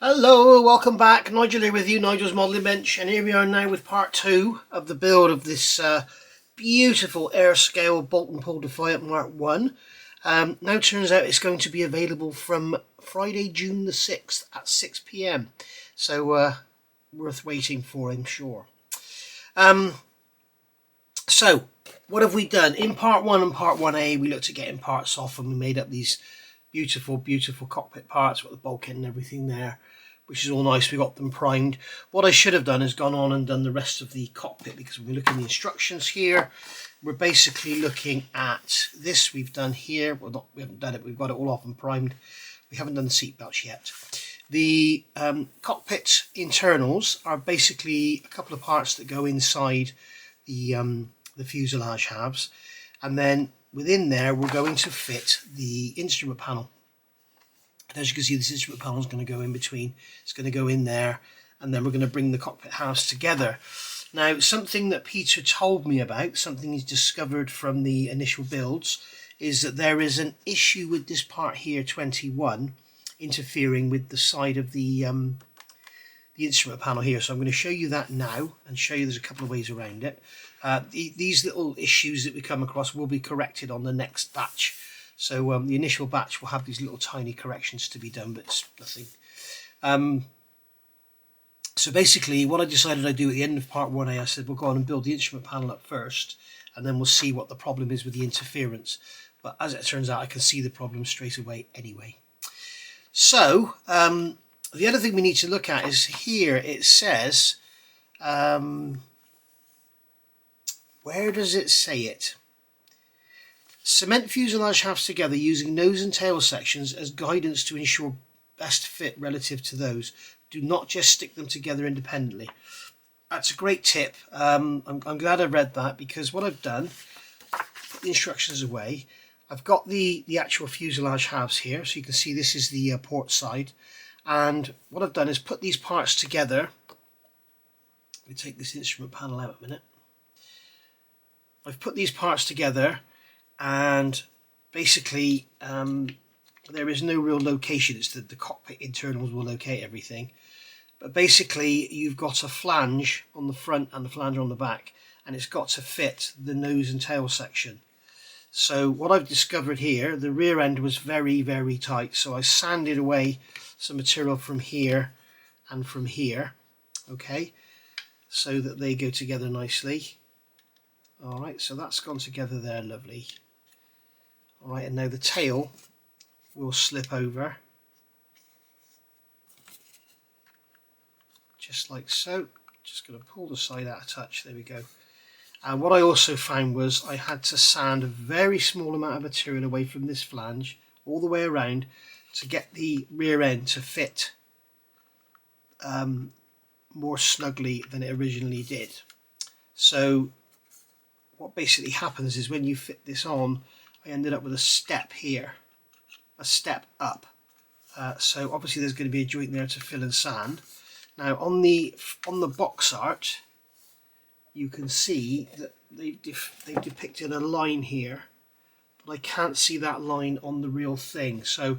Hello, welcome back. Nigel here with you, Nigel's Modelling Bench, and here we are now with part 2 of the build of this beautiful Airscale Boulton Pool Defiant Mark 1. Now turns out it's going to be available from Friday, June the 6th at 6 PM. So worth waiting for, I'm sure. So what have we done? In part 1 and part 1A, we looked at getting parts off and we made up these beautiful cockpit parts with the bulkhead and everything there, which is all nice. We got them primed. What I should have done is gone on and done the rest of the cockpit, because when we look in the instructions here, we're basically looking at this we've done here. Well, we haven't done it, we've got it all off and primed. We haven't done the seat belts yet. The cockpit internals are basically a couple of parts that go inside the fuselage halves, and then within there we're going to fit the instrument panel. And as you can see, this instrument panel is going to go in between. It's going to go in there, and then we're going to bring the cockpit halves together. Now, something that Peter told me about, something he's discovered from the initial builds, is that there is an issue with this part here, 21, interfering with the side of the instrument panel here. So I'm going to show you that now and show you there's a couple of ways around it. These little issues that we come across will be corrected on the next batch. So the initial batch will have these little tiny corrections to be done, but it's nothing. So basically what I decided I'd do at the end of part 1A, I said we'll go on and build the instrument panel up first, and then we'll see what the problem is with the interference. But as it turns out, I can see the problem straight away anyway. So the other thing we need to look at is here it says, where does it say it? Cement fuselage halves together using nose and tail sections as guidance to ensure best fit relative to those. Do not just stick them together independently. That's a great tip. I'm glad I read that, because what I've done, put the instructions away. I've got the actual fuselage halves here, so you can see this is the port side. And what I've done is put these parts together. Let me take this instrument panel out a minute. I've put these parts together, and basically there is no real location. It's the cockpit internals will locate everything. But basically you've got a flange on the front and a flange on the back, and it's got to fit the nose and tail section. So what I've discovered here, the rear end was very tight, so I sanded away some material from here and from here, okay, so that they go together nicely. Alright, so that's gone together there, lovely. Alright, and now the tail will slip over, just like so. Just going to pull the side out a touch, there we go. And what I also found was I had to sand a very small amount of material away from this flange, all the way around, to get the rear end to fit more snugly than it originally did. So what basically happens is when you fit this on, I ended up with a step here, a step up. So obviously there's going to be a joint there to fill and sand. Now on the box art, you can see that they've depicted a line here, but I can't see that line on the real thing. So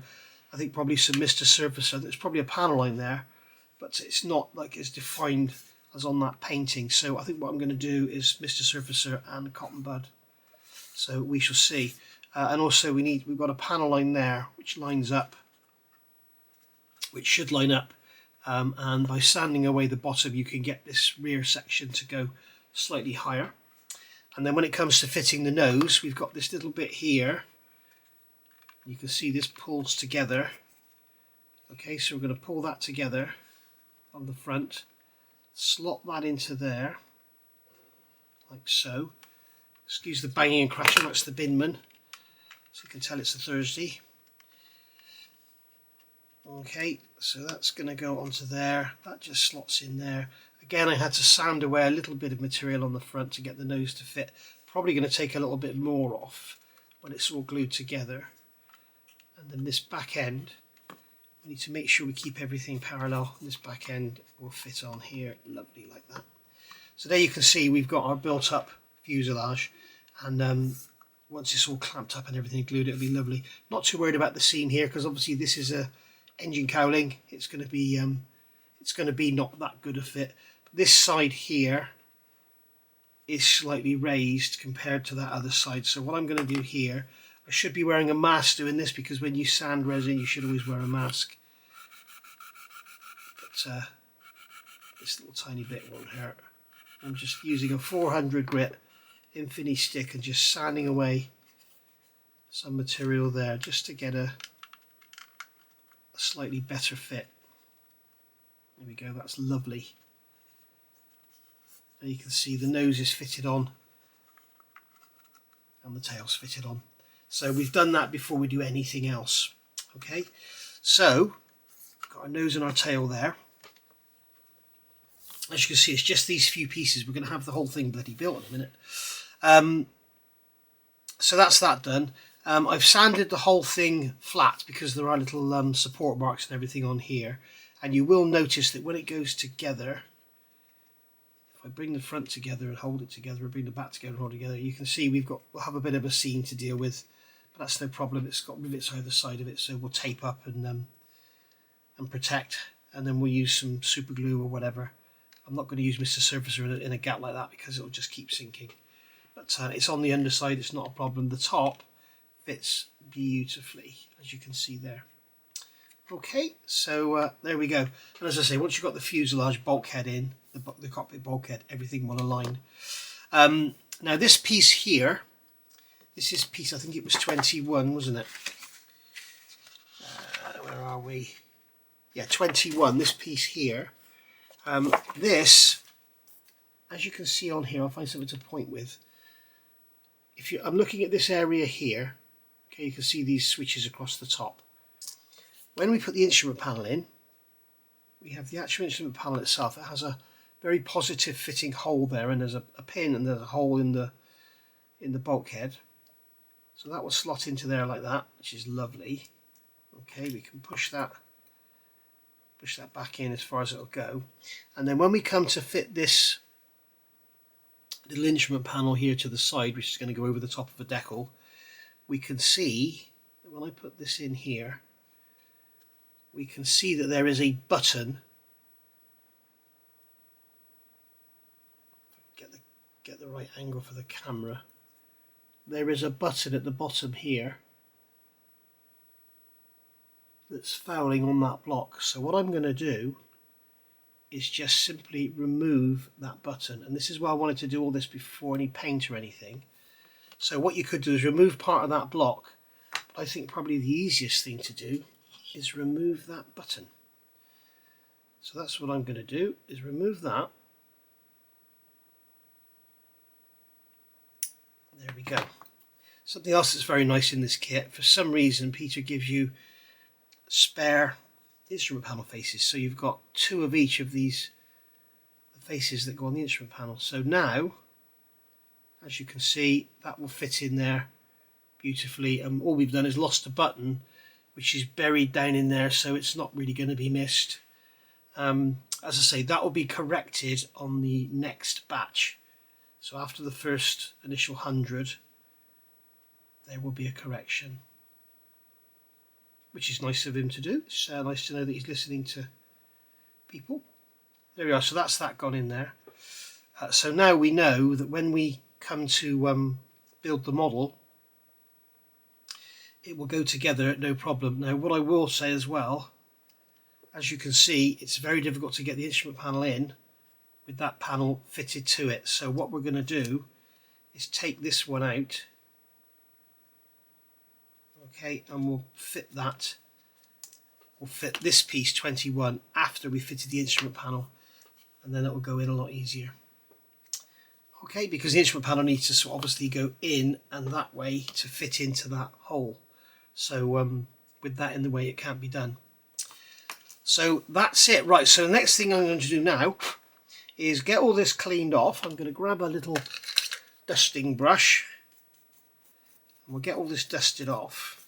I think probably some Mr. Surfacer, there's probably a panel line there, but it's not like it's defined as on that painting. So I think what I'm going to do is Mr. Surfacer and Cotton Bud. So we shall see. And also we've got a panel line there which lines up, which should line up, and by sanding away the bottom you can get this rear section to go slightly higher. And then when it comes to fitting the nose, we've got this little bit here. You can see this pulls together. Okay, so we're going to pull that together on the front, slot that into there, like so. Excuse the banging and crashing, that's the binman. So you can tell it's a Thursday. Okay, so that's going to go onto there. That just slots in there. Again, I had to sand away a little bit of material on the front to get the nose to fit. Probably going to take a little bit more off when it's all glued together. And then this back end, we need to make sure we keep everything parallel. This back end will fit on here, lovely like that. So there you can see we've got our built up fuselage, and once it's all clamped up and everything glued, it'll be lovely. Not too worried about the seam here, because obviously this is a engine cowling, it's going to be not that good a fit. But this side here is slightly raised compared to that other side. So what I'm going to do here, I should be wearing a mask doing this, because when you sand resin you should always wear a mask. But this little tiny bit won't hurt. I'm just using a 400 grit Infinity stick and just sanding away some material there just to get a slightly better fit. There we go, that's lovely. And you can see the nose is fitted on and the tail's fitted on. So we've done that before we do anything else. Okay, so got our nose and our tail there. As you can see, it's just these few pieces. We're going to have the whole thing bloody built in a minute. So that's that done. I've sanded the whole thing flat because there are little support marks and everything on here. And you will notice that when it goes together, if I bring the front together and hold it together, or bring the back together and hold it together, you can see we'll have a bit of a seam to deal with, but that's no problem. It's got rivets either side of it, so we'll tape up and protect, and then we'll use some super glue or whatever. I'm not going to use Mr. Surfacer in a gap like that because it'll just keep sinking. But it's on the underside, it's not a problem. The top fits beautifully, as you can see there. Okay, so there we go. And as I say, once you've got the fuselage bulkhead in, the cockpit bulkhead, everything will align. Now this piece here, this is piece, I think it was 21, wasn't it? Where are we? Yeah, 21, this piece here. This, as you can see on here, I'll find something to point with. I'm looking at this area here, okay, you can see these switches across the top. When we put the instrument panel in, we have the actual instrument panel itself. It has a very positive fitting hole there, and there's a pin and there's a hole in the bulkhead. So that will slot into there like that, which is lovely. Okay, we can push that back in as far as it'll go. And then when we come to fit this little instrument panel here to the side, which is going to go over the top of a decal, we can see that when I put this in here, we can see that there is a button. Get the right angle for the camera. There is a button at the bottom here that's fouling on that block. So what I'm going to do is just simply remove that button, and this is why I wanted to do all this before any paint or anything. So what you could do is remove part of that block, but I think probably the easiest thing to do is remove that button. So that's what I'm going to do, is remove that. There we go. Something else that's very nice in this kit, for some reason Peter gives you spare instrument panel faces, so you've got two of each of these faces that go on the instrument panel. So now, as you can see, that will fit in there beautifully, and all we've done is lost a button which is buried down in there, so it's not really going to be missed. As I say, that will be corrected on the next batch. So after the first initial 100, there will be a correction, which is nice of him to do. It's nice to know that he's listening to people. There we are, so that's that gone in there. So now we know that when we come to build the model, it will go together, no problem. Now what I will say as well, as you can see, it's very difficult to get the instrument panel in with that panel fitted to it. So what we're going to do is take this one out, okay, and we'll fit that. We'll fit this piece 21 after we fitted the instrument panel, and then it will go in a lot easier. Okay, because the instrument panel needs to obviously go in and that way to fit into that hole. So with that in the way, it can't be done. So that's it. Right, so the next thing I'm going to do now is get all this cleaned off. I'm going to grab a little dusting brush and we'll get all this dusted off.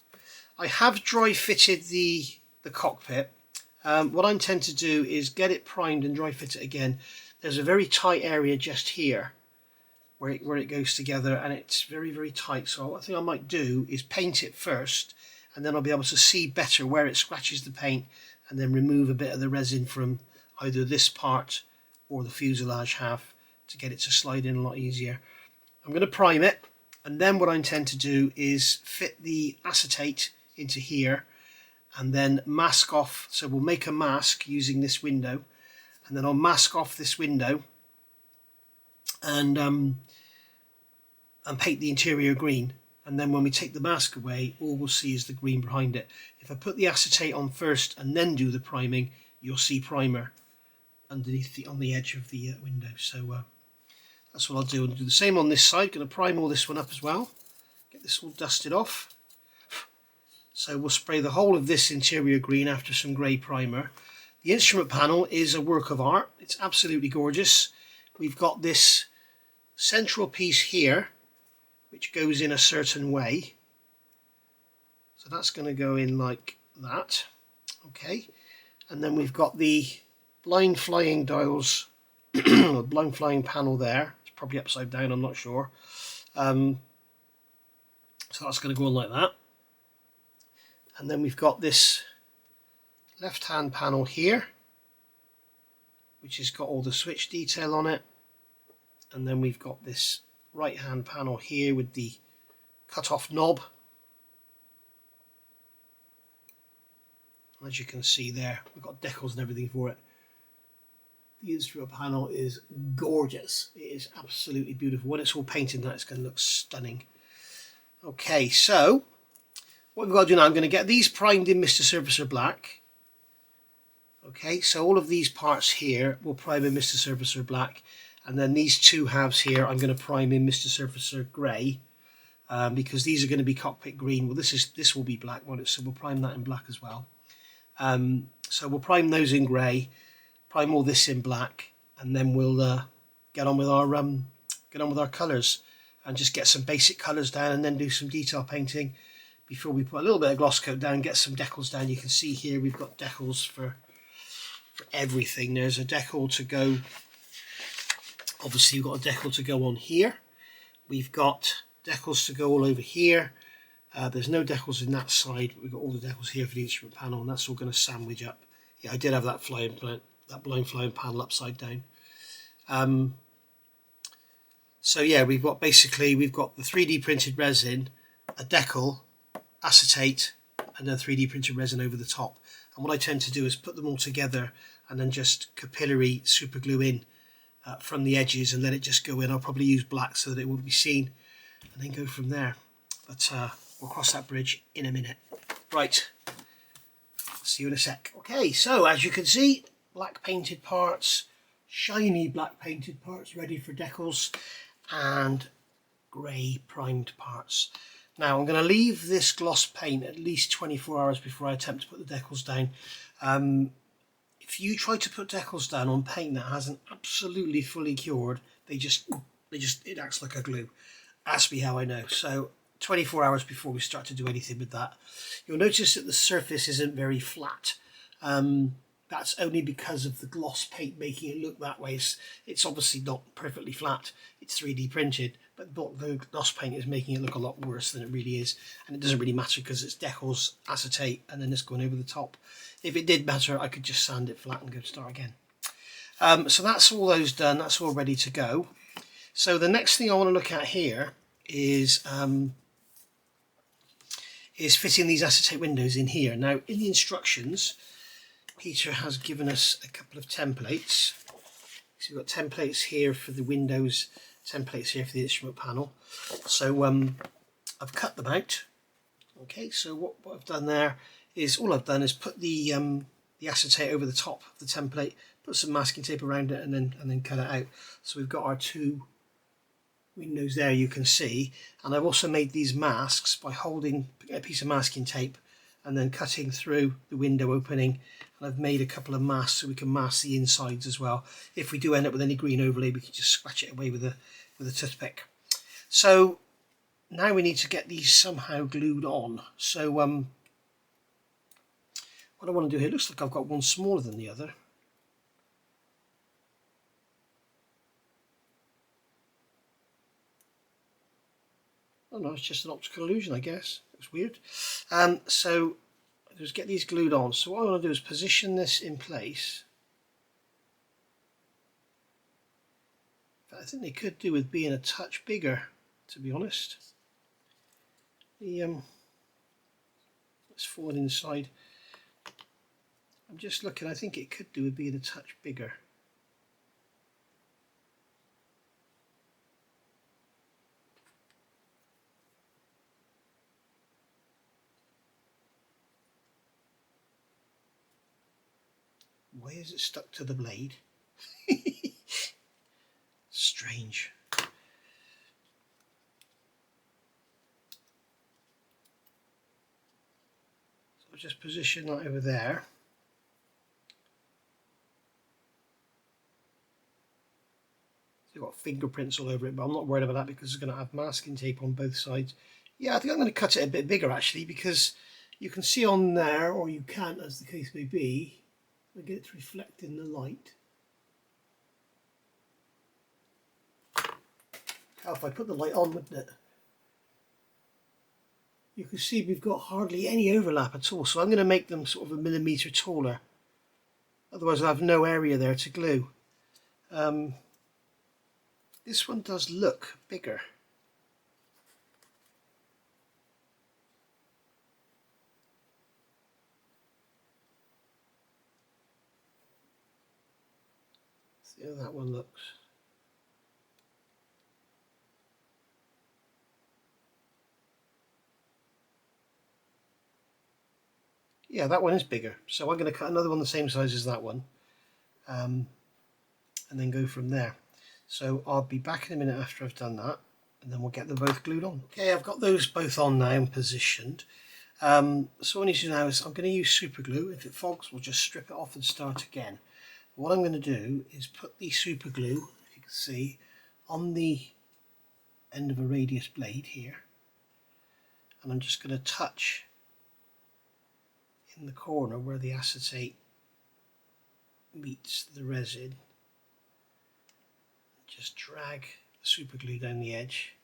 I have dry fitted the cockpit. What I intend to do is get it primed and dry fit it again. There's a very tight area just here where it goes together, and it's very, very tight. So what I think I might do is paint it first and then I'll be able to see better where it scratches the paint and then remove a bit of the resin from either this part or the fuselage half to get it to slide in a lot easier. I'm going to prime it, and then what I intend to do is fit the acetate into here and then mask off. So we'll make a mask using this window, and then I'll mask off this window and paint the interior green. And then when we take the mask away, all we'll see is the green behind it. If I put the acetate on first and then do the priming, you'll see primer underneath on the edge of the window. So that's what I'll do. I'll do the same on this side. Going to prime all this one up as well. Get this all dusted off. So we'll spray the whole of this interior green after some grey primer. The instrument panel is a work of art. It's absolutely gorgeous. We've got this central piece here, which goes in a certain way. So that's going to go in like that. Okay. And then we've got the blind flying dials, or blind flying panel there. It's probably upside down, I'm not sure. So that's going to go on like that. And then we've got this left hand panel here, which has got all the switch detail on it. And then we've got this right hand panel here with the cut off knob. As you can see there, we've got decals and everything for it. The instrument panel is gorgeous. It is absolutely beautiful. When it's all painted now, it's going to look stunning. Okay, so what we've got to do now, I'm going to get these primed in Mr. Surfacer Black. Okay, so all of these parts here will prime in Mr. Surfacer Black. And then these two halves here, I'm going to prime in Mr. Surfacer Grey, because these are going to be cockpit green. Well, this will be black, won't it? So we'll prime that in black as well. So we'll prime those in grey, prime all this in black, and then we'll get on with our colours and just get some basic colours down, and then do some detail painting before we put a little bit of gloss coat down, get some decals down. You can see here we've got decals for everything. There's a decal to go. Obviously, we've got a decal to go on here. We've got decals to go all over here. There's no decals in that side, but we've got all the decals here for the instrument panel, and that's all going to sandwich up. Yeah, I did have that blind flying panel upside down. So yeah, we've got the 3D printed resin, a decal, acetate, and then 3D printed resin over the top. And what I tend to do is put them all together and then just capillary super glue in from the edges and let it just go in. I'll probably use black so that it won't be seen, and then go from there. But we'll cross that bridge in a minute. Right, see you in a sec. Okay, so as you can see, black painted parts, shiny black painted parts ready for decals, and grey primed parts. Now I'm going to leave this gloss paint at least 24 hours before I attempt to put the decals down. If you try to put decals down on paint that hasn't absolutely fully cured, it acts like a glue. Ask me how I know. So 24 hours before we start to do anything with that. You'll notice that the surface isn't very flat. That's only because of the gloss paint making it look that way. It's obviously not perfectly flat. It's 3D printed, but the gloss paint is making it look a lot worse than it really is. And it doesn't really matter because it's decals, acetate, and then it's going over the top. If it did matter, I could just sand it flat and go start again. So that's all those done. That's all ready to go. So the next thing I want to look at here is fitting these acetate windows in here. Now, in the instructions, Peter has given us a couple of templates. So we've got templates here for the windows, templates here for the instrument panel. So I've cut them out. Okay, so what I've done there is all I've done is put the acetate over the top of the template, put some masking tape around it, and then cut it out. So we've got our two windows there, you can see, and I've also made these masks by holding a piece of masking tape and then cutting through the window opening, and I've made a couple of masks so we can mask the insides as well. If we do end up with any green overlay, we can just scratch it away with a toothpick. So now we need to get these somehow glued on. So what I want to do here, looks like I've got one smaller than the other. Oh no, it's just an optical illusion, I guess. Looks weird. So just get these glued on. So what I want to do is position this in place. But I think they could do with being a touch bigger, to be honest. Let's forward inside. I'm just looking, I think it could do with being a touch bigger. Why is it stuck to the blade? Strange. So I'll just position that over there. It's got fingerprints all over it, but I'm not worried about that because it's going to have masking tape on both sides. Yeah, I think I'm going to cut it a bit bigger actually, because you can see on there, or you can't as the case may be, I get it to reflect in the light. How if I put the light on, wouldn't it? You can see we've got hardly any overlap at all, so I'm going to make them sort of a millimetre taller. Otherwise I'll have no area there to glue. This one does look bigger. See how that one looks. Yeah, that one is bigger. So I'm going to cut another one the same size as that one, and then go from there. So I'll be back in a minute after I've done that, and then we'll get them both glued on. Okay, I've got those both on now and positioned. So what I need to do now is I'm going to use super glue. If it fogs, we'll just strip it off and start again. What I'm going to do is put the super glue, if you can see, on the end of a radius blade here, and I'm just going to touch in the corner where the acetate meets the resin. Just drag the super glue down the edge.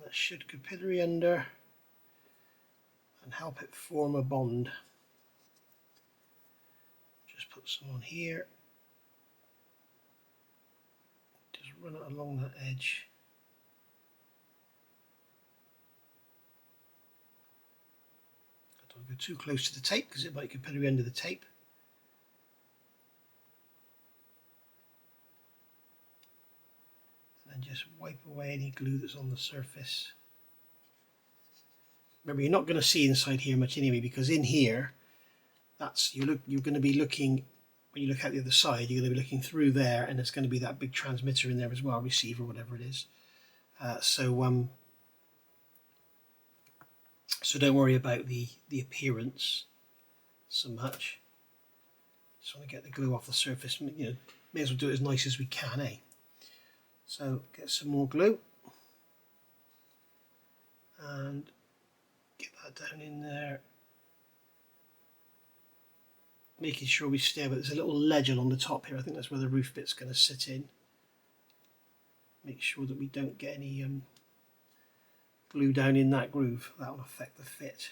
That should capillary under and help it form a bond. Just put some on here. Just run it along that edge. Don't go too close to the tape because it might capillary under the tape. And then just wipe away any glue that's on the surface. Remember, you're not going to see inside here much anyway, because in here, you're going to be looking, when you look out the other side, you're going to be looking through there, and there's going to be that big transmitter in there as well, receiver, whatever it is. So don't worry about the appearance so much. Just want to get the glue off the surface. You know, may as well do it as nice as we can, eh? So get some more glue and get that down in there, making sure we stay. But there's a little ledge along the top here. I think that's where the roof bit's going to sit in. Make sure that we don't get any glue down in that groove. That will affect the fit.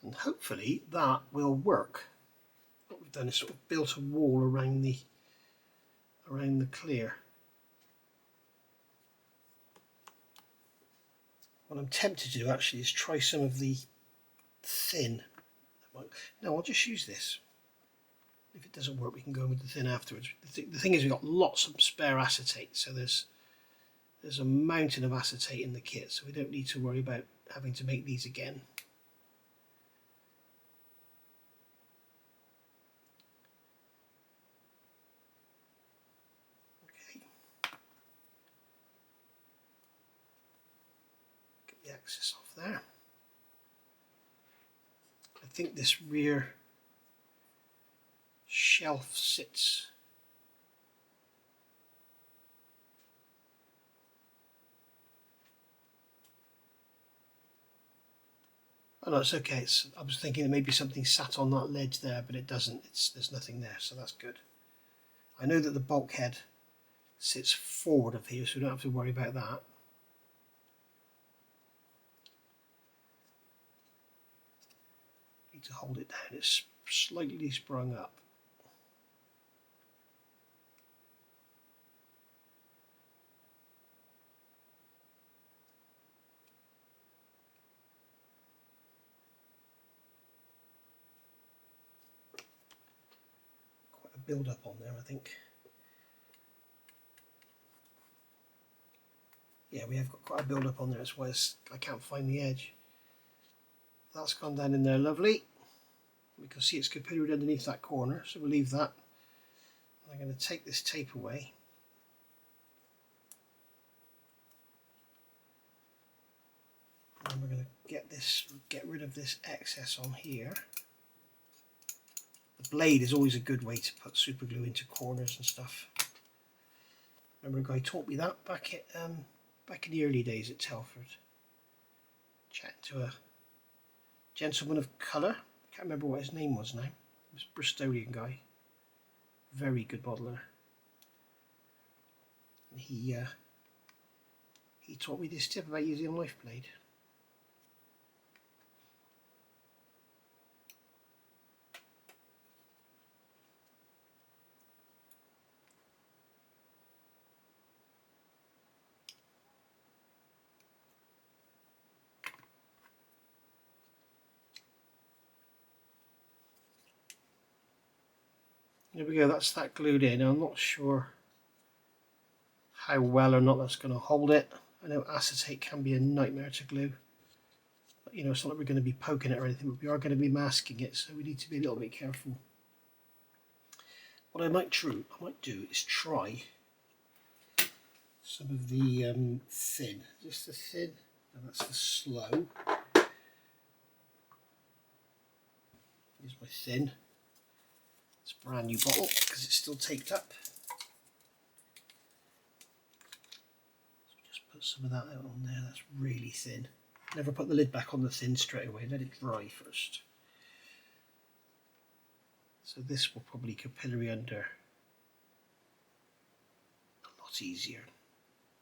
And hopefully that will work. What we've done is sort of built a wall around the clear. What I'm tempted to do actually is try some of the thin. No, I'll just use this. If it doesn't work, we can go in with the thin afterwards. The thing is, we've got lots of spare acetate, so there's a mountain of acetate in the kit, so we don't need to worry about having to make these again. Okay. Get the axis off there. I think this rear shelf sits Oh no, it's okay. I was thinking that maybe something sat on that ledge there, but it doesn't. There's nothing there, so that's good. I know that the bulkhead sits forward of here, so we don't have to worry about that. Need to hold it down. It's slightly sprung up. Quite a build up on there, I think. Yeah, we have got quite a build up on there. That's why I can't find the edge. That's gone down in there, lovely. We can see it's capillaried underneath that corner, so we'll leave that. I'm going to take this tape away. And we're going to get rid of this excess on here. The blade is always a good way to put super glue into corners and stuff. Remember a guy taught me that back in the early days at Telford. Chatting to a gentleman of colour. Can't remember what his name was now. He was a Bristolian guy. Very good modeller. And he taught me this tip about using a knife blade. There we go, that's that glued in. I'm not sure how well or not that's going to hold it. I know acetate can be a nightmare to glue. But you know, it's not like we're going to be poking it or anything, but we are going to be masking it, so we need to be a little bit careful. What I might do is try some of the thin. Just the thin, and that's the slow. Here's my thin. It's a brand new bottle because it's still taped up. So just put some of that out on there. That's really thin. Never put the lid back on the thin straight away. Let it dry first. So this will probably capillary under a lot easier.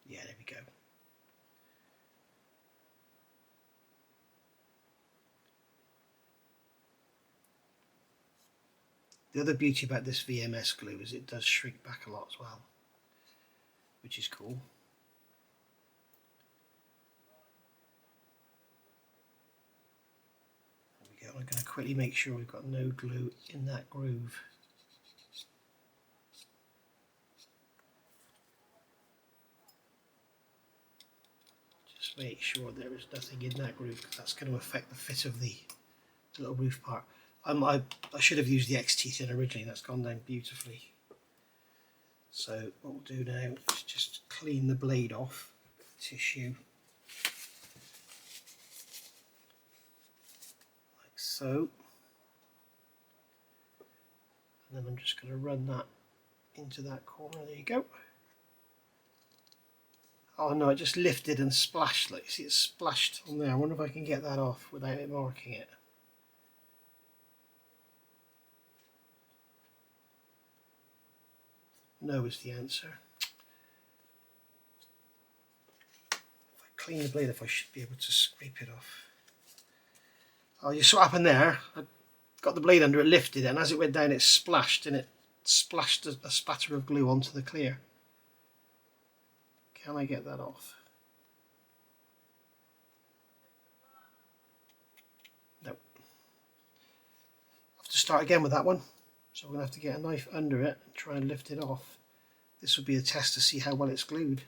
Yeah, there we go. The other beauty about this VMS glue is it does shrink back a lot as well, which is cool. There we go. I'm going to quickly make sure we've got no glue in that groove. Just make sure there is nothing in that groove because that's going to affect the fit of the little roof part. I should have used the XT thin originally. That's gone down beautifully. So what we'll do now is just clean the blade off tissue like so, and then I'm just going to run that into that corner. There you go. Oh no, it just lifted and splashed. Like, see, it splashed on there. I wonder if I can get that off without it marking it. No is the answer. If I clean the blade off, I should be able to scrape it off. Oh, you saw what happened there. I got the blade under it, lifted it, and as it went down it splashed, and it splashed a spatter of glue onto the clear. Can I get that off? No. I'll have to start again with that one. So we're going to have to get a knife under it and try and lift it off. This will be a test to see how well it's glued.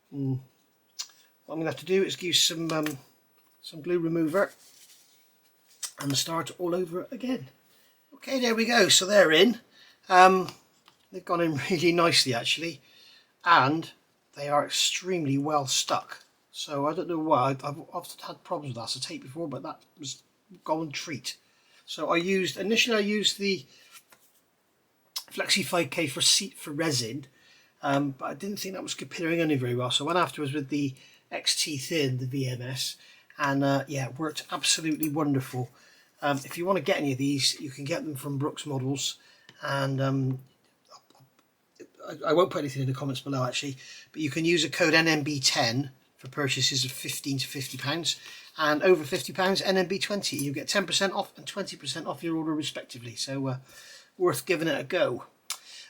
What I'm going to have to do is use some glue remover and start all over again. Okay, there we go. So they're in. They've gone in really nicely actually, and they are extremely well stuck. So I don't know why, I've often had problems with acetate before, but that was golden treat. So initially I used the Flexi 5K for resin, but I didn't think that was appearing only very well. So I went afterwards with the XT Thin, the VMS, and yeah, it worked absolutely wonderful. If you want to get any of these, you can get them from Brooks Models, and I won't put anything in the comments below actually, but you can use a code NMB10 for purchases of £15 to £50, and over £50 NMB20. You get 10% off and 20% off your order respectively. So worth giving it a go,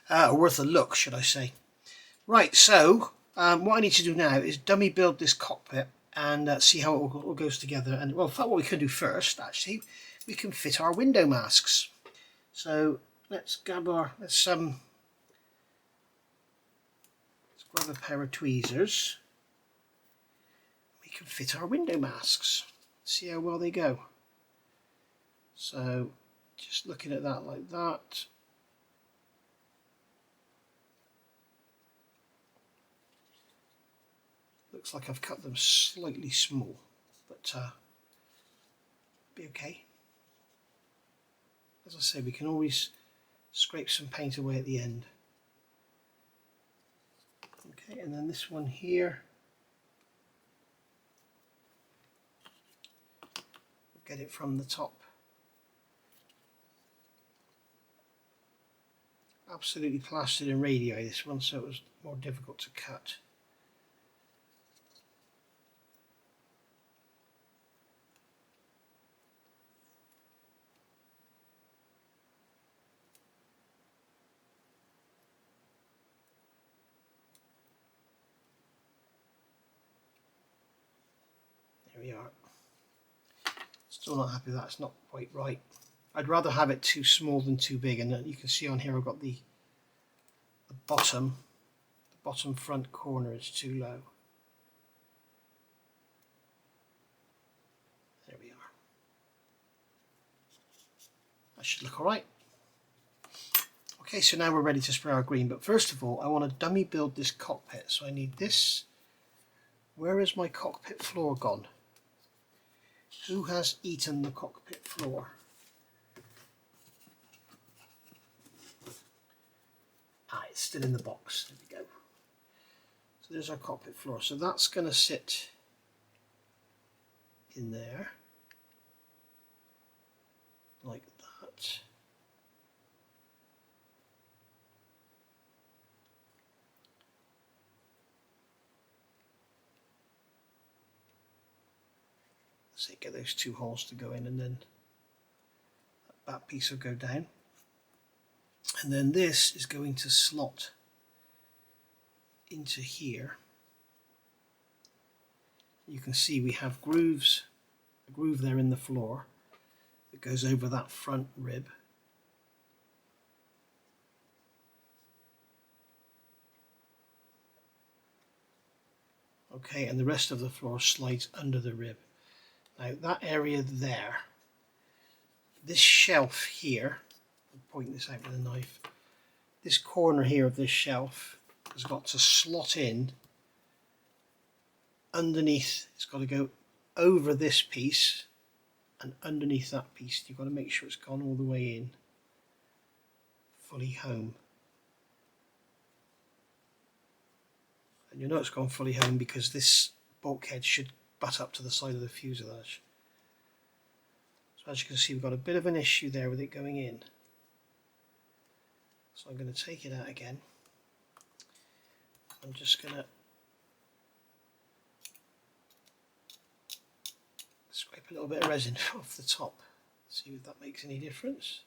or worth a look, should I say. Right, so what I need to do now is dummy build this cockpit and see how it all goes together. And well, in fact, what we can do first, actually, we can fit our window masks. So let's grab a pair of tweezers. We can fit our window masks. See how well they go. So just looking at that like that. Looks like I've cut them slightly small, but be okay. As I say, we can always scrape some paint away at the end. Okay, and then this one here, we'll get it from the top. Absolutely plastered in radii, this one, so it was more difficult to cut. There we are. Still not happy with that, it's not quite right. I'd rather have it too small than too big, and you can see on here I've got the bottom front corner is too low. There we are. That should look alright. Okay, so now we're ready to spray our green, but first of all I want to dummy build this cockpit, so I need this. Where is my cockpit floor gone? Who has eaten the cockpit floor? Ah, it's still in the box. There we go. So there's our cockpit floor. So that's going to sit in there, like that. So get those two holes to go in, and then that piece will go down. And then this is going to slot into here. You can see we have grooves, a groove there in the floor that goes over that front rib. Okay, and the rest of the floor slides under the rib. Now that area there, this shelf here, I'll point this out with a knife, this corner here of this shelf has got to slot in underneath. It's got to go over this piece and underneath that piece. You've got to make sure it's gone all the way in, fully home. And you'll know it's gone fully home because this bulkhead should butt up to the side of the fuselage. So as you can see, we've got a bit of an issue there with it going in. So I'm going to take it out again. I'm just going to scrape a little bit of resin off the top, see if that makes any difference.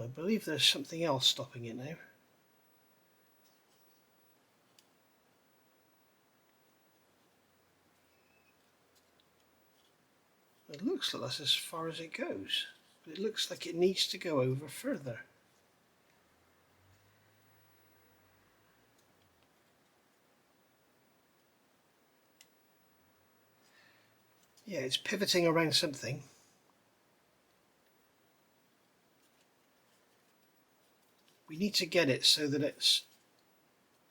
I believe there's something else stopping it now. It looks like that's as far as it goes, but it looks like it needs to go over further. Yeah, it's pivoting around something. We need to get it so that it's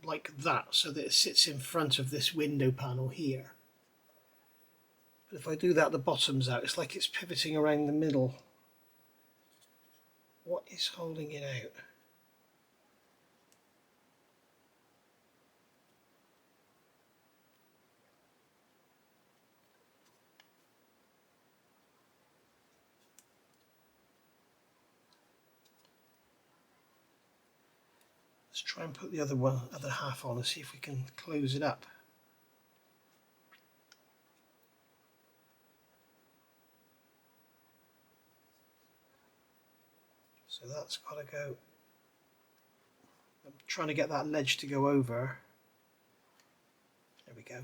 like that, so that it sits in front of this window panel here. But if I do that, the bottom's out. It's like it's pivoting around the middle. What is holding it out? Let's try and put the other half on and see if we can close it up. So that's got to go. I'm trying to get that ledge to go over. There we go.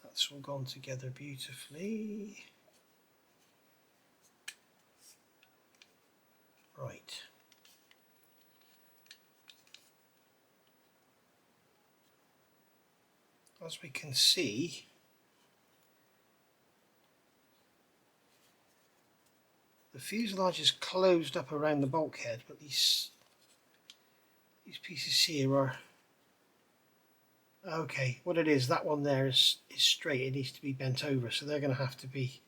That's all gone together beautifully. Right. As we can see, the fuselage is closed up around the bulkhead, but these pieces here are okay. What it is, that one there is straight. It needs to be bent over, so they're going to have to be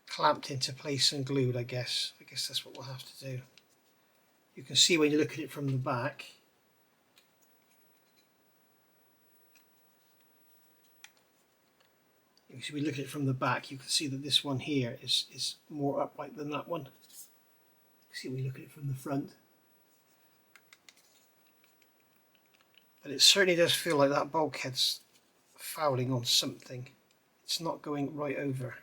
clamped into place and glued, I guess. I guess that's what we'll have to do. You can see when you look at it from the back. If we look at it from the back, you can see that this one here is more upright than that one. See when you look at it from the front. But it certainly does feel like that bulkhead's fouling on something. It's not going right over.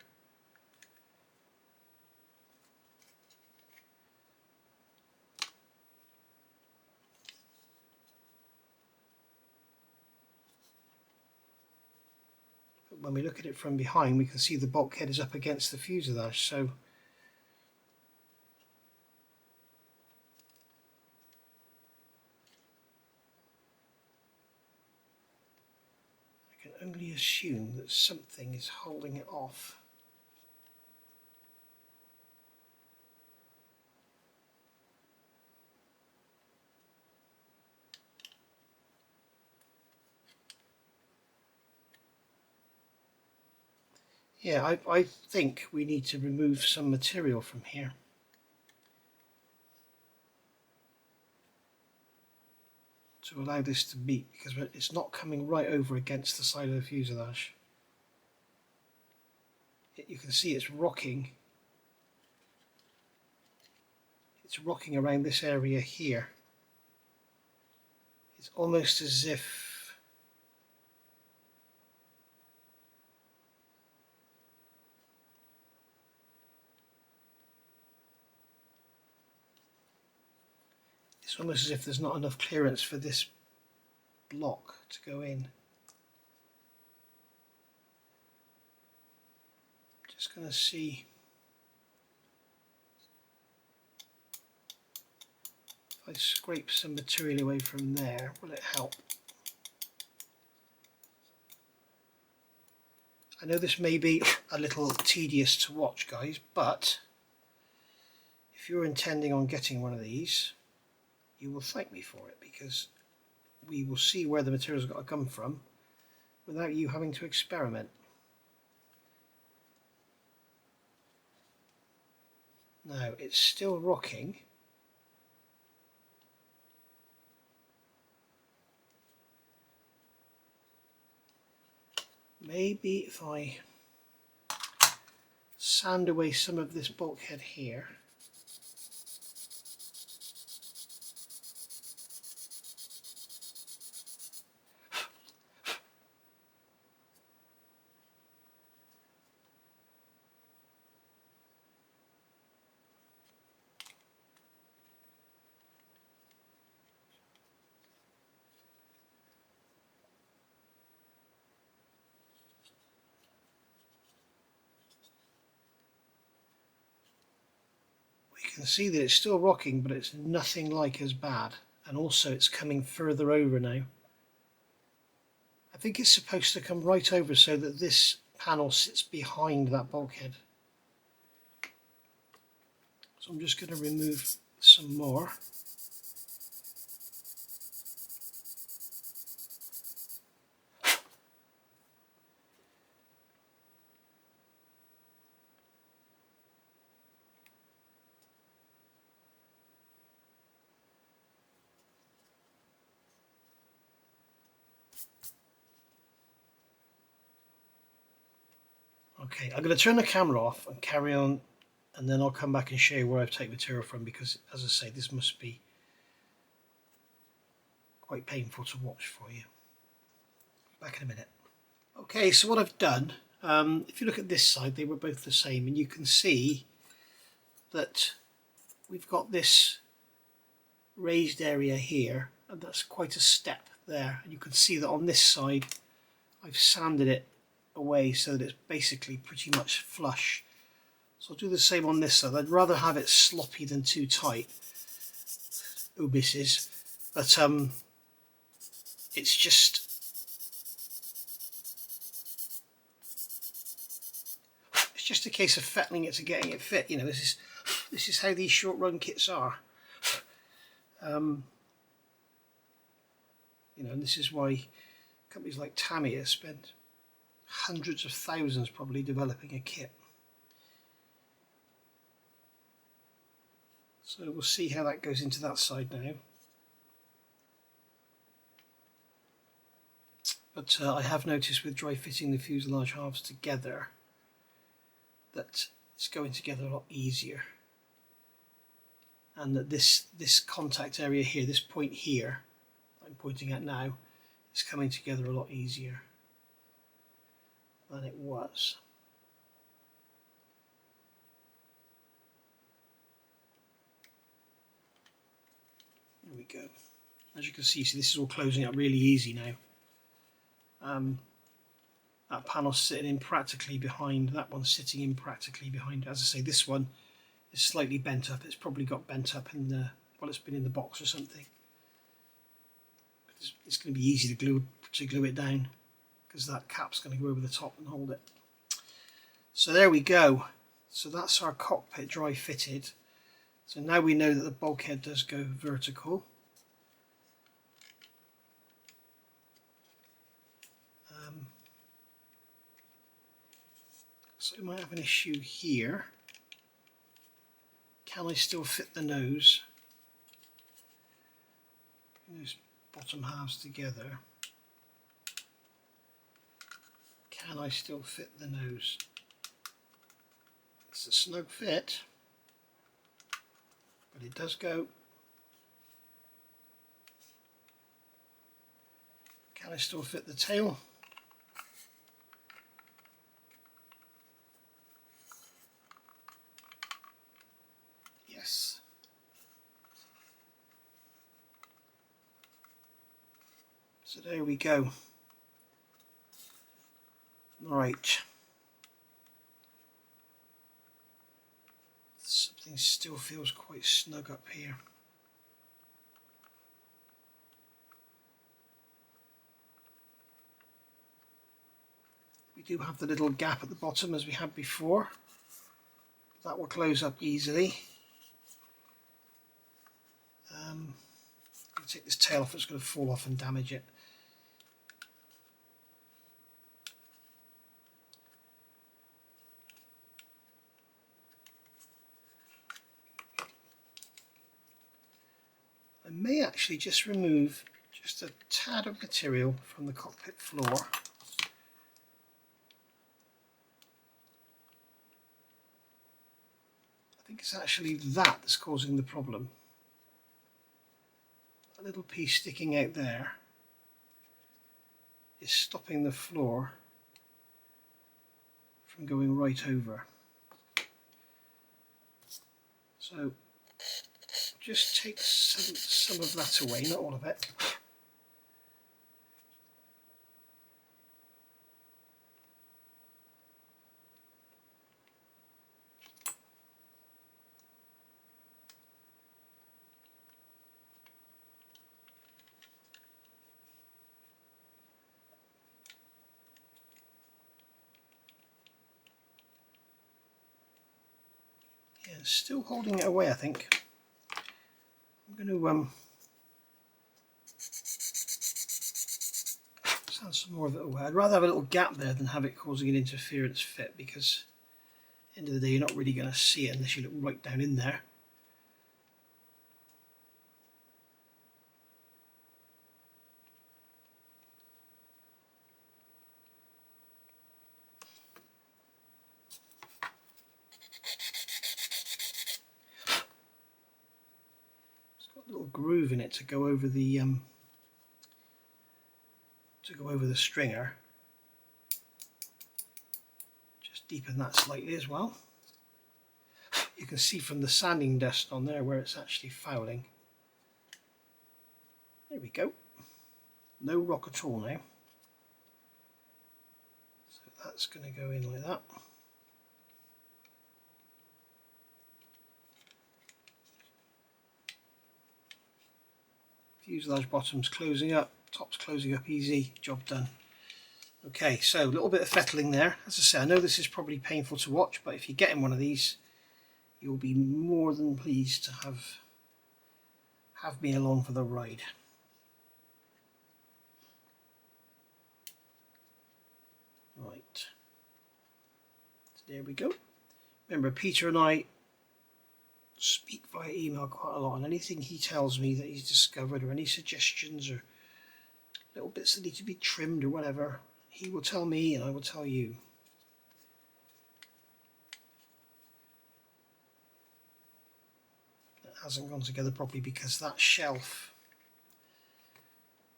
But when we look at it from behind, we can see the bulkhead is up against the fuselage, so I can only assume that something is holding it off. Yeah, I think we need to remove some material from here. To allow this to beat, because it's not coming right over against the side of the fuselage. You can see it's rocking. It's rocking around this area here. It's almost as if there's not enough clearance for this block to go in. Just going to see if I scrape some material away from there, will it help? I know this may be a little tedious to watch, guys, but if you're intending on getting one of these, you will thank me for it, because we will see where the material's got to come from without you having to experiment. Now, it's still rocking. Maybe if I sand away some of this bulkhead here. You can see that it's still rocking, but it's nothing like as bad, and also it's coming further over now. I think it's supposed to come right over so that this panel sits behind that bulkhead. So I'm just going to remove some more. Okay, I'm going to turn the camera off and carry on, and then I'll come back and show you where I've taken material from, because as I say, this must be quite painful to watch for you. Back in a minute. Okay, so what I've done, if you look at this side, they were both the same, and you can see that we've got this raised area here, and that's quite a step there, and you can see that on this side I've sanded it away so that it's basically pretty much flush. So I'll do the same on this side. I'd rather have it sloppy than too tight, ubisses, but it's just a case of fettling it to getting it fit. You know, this is how these short run kits are. You know, and this is why companies like Tamiya spend hundreds of thousands probably developing a kit. So we'll see how that goes into that side now. But I have noticed with dry fitting the fuselage halves together that it's going together a lot easier, and that this contact area here, this point here I'm pointing at now, is coming together a lot easier than it was. There we go. As you can see, this is all closing up really easy now. That panel's sitting in practically behind, that one's sitting in practically behind. As I say, this one is slightly bent up. It's probably got bent up in the, well, it's been in the box or something. It's going to be easy to glue it down, because that cap's going to go over the top and hold it. So there we go. So that's our cockpit dry fitted. So now we know that the bulkhead does go vertical. So we might have an issue here. Can I still fit the nose? Those bottom halves together. Can I still fit the nose? It's a snug fit, but it does go. Can I still fit the tail? Yes. So there we go. Right. Something still feels quite snug up here. We do have the little gap at the bottom as we had before. That will close up easily. I'm going to take this tail off, it's going to fall off and damage it. I may actually just remove just a tad of material from the cockpit floor. I think it's actually that that's causing the problem. A little piece sticking out there is stopping the floor from going right over. So just take some of that away, not all of it. Yeah, still holding it away, I think. I'm going to sand some more of it away. I'd rather have a little gap there than have it causing an interference fit, because at the end of the day you're not really going to see it unless you look right down in there. little groove in it to go over the stringer. Just deepen that slightly as well. You can see from the sanding dust on there where it's actually fouling. There we go. No rock at all now. So that's going to go in like that. Fuselage bottom's closing up, top's closing up easy, job done. Okay, so a little bit of fettling there. As I say, I know this is probably painful to watch, but if you're getting one of these, you'll be more than pleased to have me along for the ride. Right, so there we go. Remember, Peter and I speak via email quite a lot, and anything he tells me that he's discovered, or any suggestions or little bits that need to be trimmed or whatever, he will tell me and I will tell you. That hasn't gone together properly because that shelf,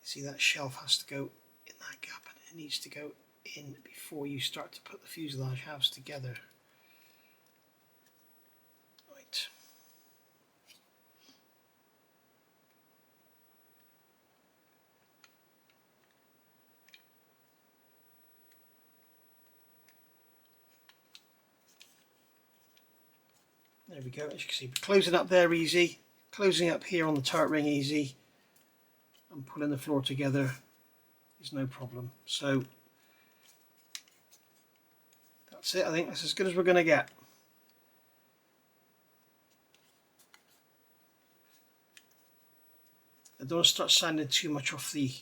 you see, that shelf has to go in that gap, and it needs to go in before you start to put the fuselage halves together. Right. There we go. As you can see, closing up there easy, closing up here on the turret ring easy, and pulling the floor together is no problem. So that's it. I think that's as good as we're going to get. I don't want to start sanding too much off the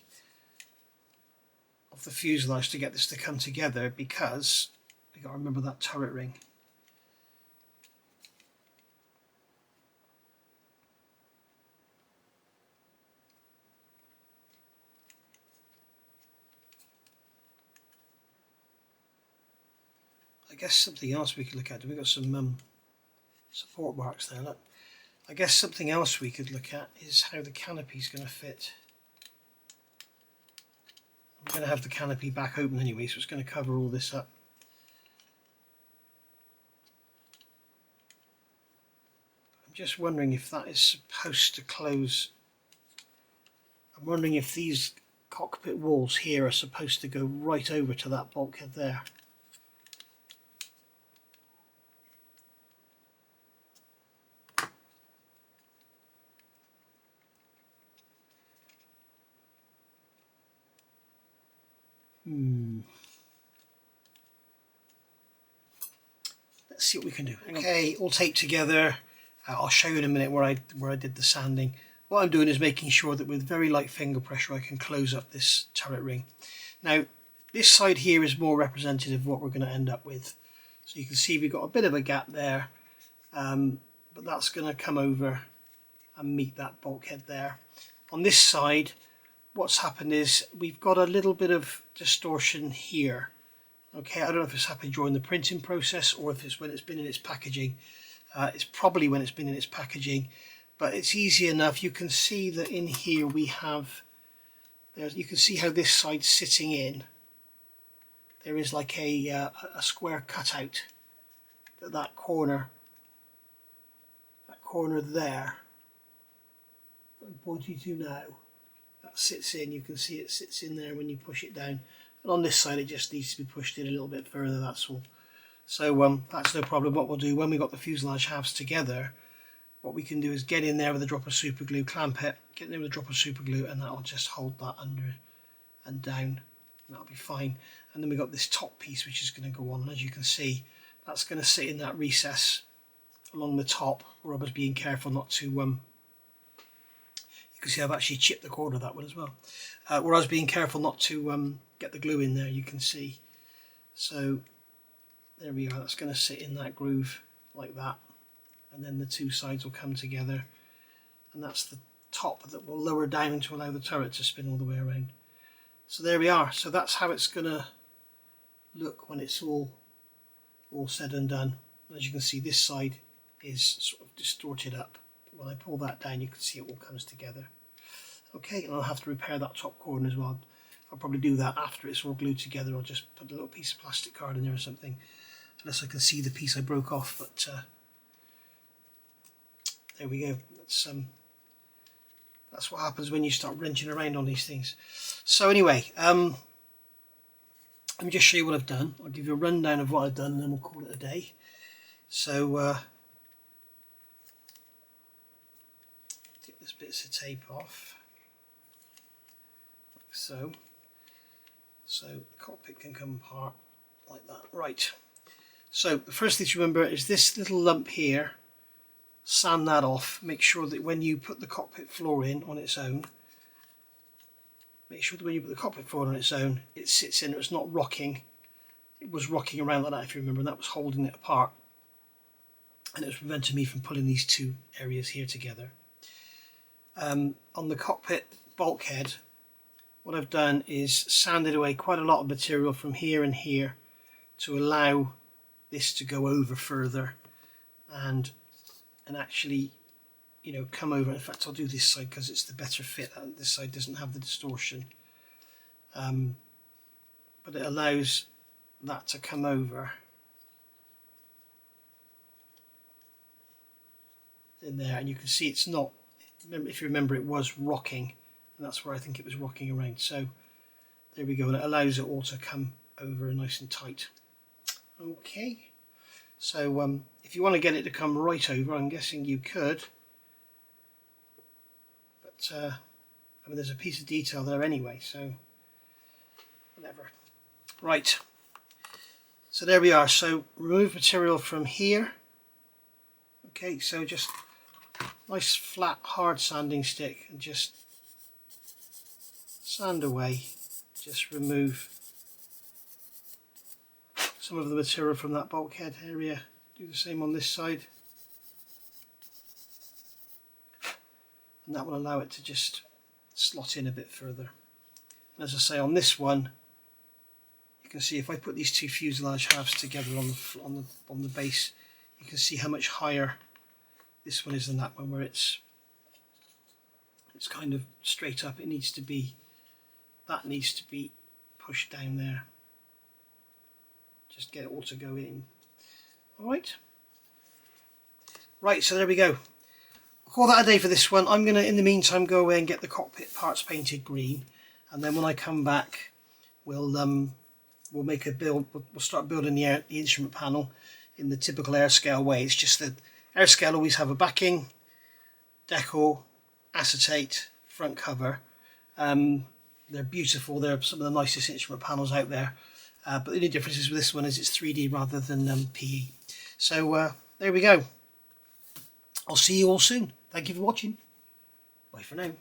fuselage to get this to come together, because you got to remember that turret ring. I guess something else we could look at. We've got some support marks there. Look. I guess something else we could look at is how the canopy is going to fit. I'm going to have the canopy back open anyway, so it's going to cover all this up. I'm just wondering if that is supposed to close. I'm wondering if these cockpit walls here are supposed to go right over to that bulkhead there. Let's see what we can do. Okay, all taped together. I'll show you in a minute where I did the sanding. What I'm doing is making sure that with very light finger pressure I can close up this turret ring. Now this side here is more representative of what we're going to end up with. So you can see we've got a bit of a gap there, but that's going to come over and meet that bulkhead there. On this side, what's happened is we've got a little bit of distortion here. Okay, I don't know if it's happened during the printing process or if it's when it's been in its packaging. It's probably when it's been in its packaging, but it's easy enough. You can see that in here we have, you can see how this side's sitting in. There is like a square cutout that corner there. I'm pointing to now. That sits in. You can see it sits in there when you push it down. And on this side, it just needs to be pushed in a little bit further. That's all. So that's no problem. What we'll do when we've got the fuselage halves together, what we can do is get in there with a drop of super glue, clamp it, get in there with a drop of super glue, and that'll just hold that under and down. And that'll be fine. And then we've got this top piece which is going to go on. And as you can see, that's going to sit in that recess along the top, where I was being careful not to. You can see I've actually chipped the corner of that one as well. Where I was being careful not to get the glue in there, you can see. So there we are, that's going to sit in that groove like that. And then the two sides will come together. And that's the top that will lower down to allow the turret to spin all the way around. So there we are. So that's how it's going to look when it's all said and done. As you can see, this side is sort of distorted up when I pull that down, you can see it all comes together. Okay, and I'll have to repair that top corner as well. I'll probably do that after it's all glued together. I'll just put a little piece of plastic card in there or something, unless I can see the piece I broke off. But there we go. That's what happens when you start wrenching around on these things. So anyway, let me just show you what I've done. I'll give you a rundown of what I've done, and then we'll call it a day. So get this bits of tape off, like so. So the cockpit can come apart like that. Right. So the first thing to remember is this little lump here. Sand that off. Make sure that when you put the cockpit floor in on its own, make sure that when you put the cockpit floor on its own, it sits in. It's not rocking. It was rocking around like that, if you remember, and that was holding it apart, and it was preventing me from pulling these two areas here together. On the cockpit bulkhead, what I've done is sanded away quite a lot of material from here and here to allow this to go over further and actually, you know, come over. In fact, I'll do this side because it's the better fit. This side doesn't have the distortion, but it allows that to come over in there, and you can see it's not, if you remember, it was rocking, and that's where I think it was rocking around. So there we go, and it allows it all to come over nice and tight. Okay, so if you want to get it to come right over, I'm guessing you could, but I mean, there's a piece of detail there anyway, so whatever. Right, so there we are. So remove material from here. Okay, so just nice flat hard sanding stick and just sand away. Just remove some of the material from that bulkhead area. Do the same on this side, and that will allow it to just slot in a bit further. And as I say, on this one, you can see if I put these two fuselage halves together on the base, you can see how much higher this one is than that one, where it's kind of straight up. It needs to be, that needs to be pushed down there. Just get it all to go in. Alright. Right, so there we go. I'll call that a day for this one. I'm going to, in the meantime, go away and get the cockpit parts painted green, and then when I come back, we'll make a build. We'll start building the instrument panel in the typical Airscale way. It's just that Airscale always have a backing, decal, acetate, front cover. They're beautiful. They're some of the nicest instrument panels out there. But the only difference is with this one is it's 3D rather than PE. So there we go. I'll see you all soon. Thank you for watching. Bye for now.